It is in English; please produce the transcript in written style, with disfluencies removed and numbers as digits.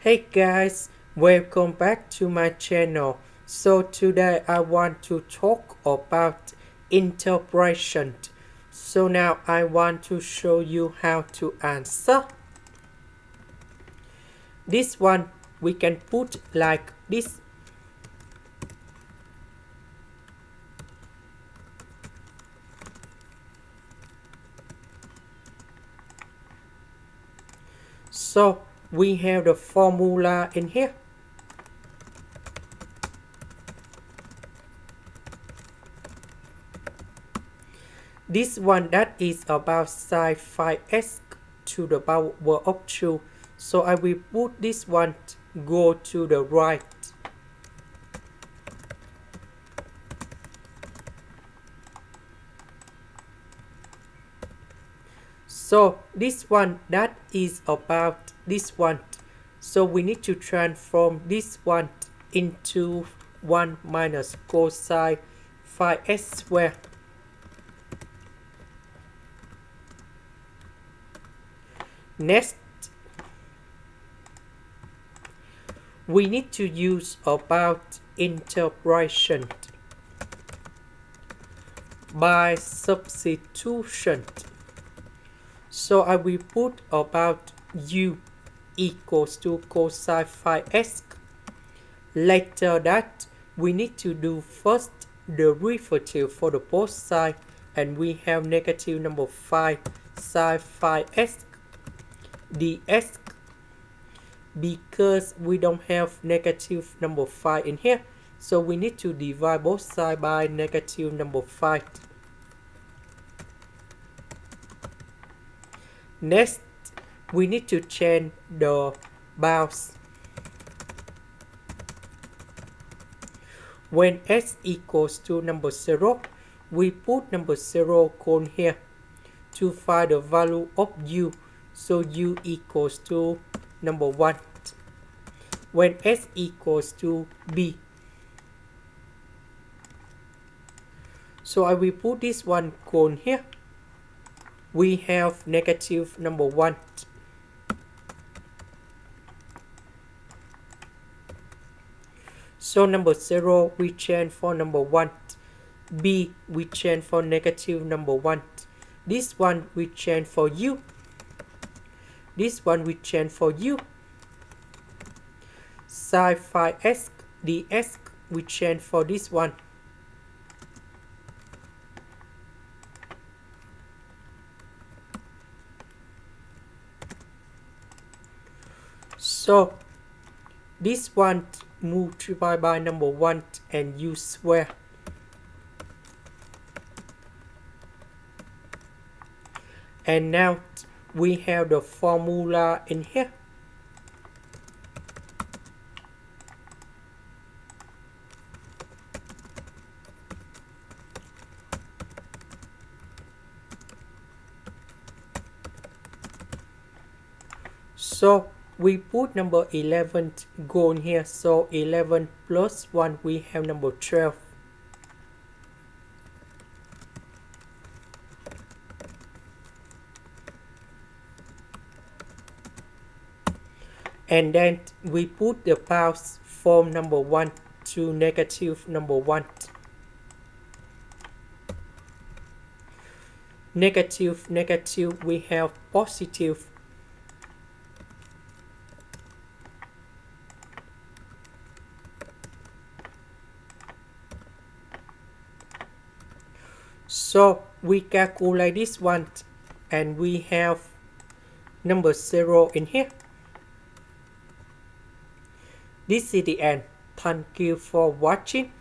Hey guys, welcome back to my channel. So today I want to talk about interpretation. So now I want to show you how to answer. This one we can put like this. So we have the formula in here. This one that is about sine phi s to the power of 2. So I will put this one go to the right. So this one that is about this one. So we need to transform this one into 1 minus cosine phi s squared. Next, we need to use about interpretation by substitution. So I will put about u equals to cosine phi s. Later that, we need to do first the derivative for the both side, and we have negative number 5 sine phi s ds. Because we don't have negative number 5 in here, so we need to divide both sides by negative number 5. Next, we need to change the bounds. When s equals to number 0, we put number 0 cone here to find the value of u. So u equals to number 1. When s equals to b, so I will put this one cone here. We have negative number 1. So number 0 we change for number 1. B we change for negative number 1. This one we change for u. This one we change for u. Sine phi s ds we change for this one. So this one multiplied by number 1 and u square. And now we have the formula in here. So we put number 11 go in here. So 11 plus 1 we have number 12. And then we put the powers from number 1 to negative number 1. Negative, negative, we have positive. So we calculate this one and we have number 0 in here. This is the end. Thank you for watching.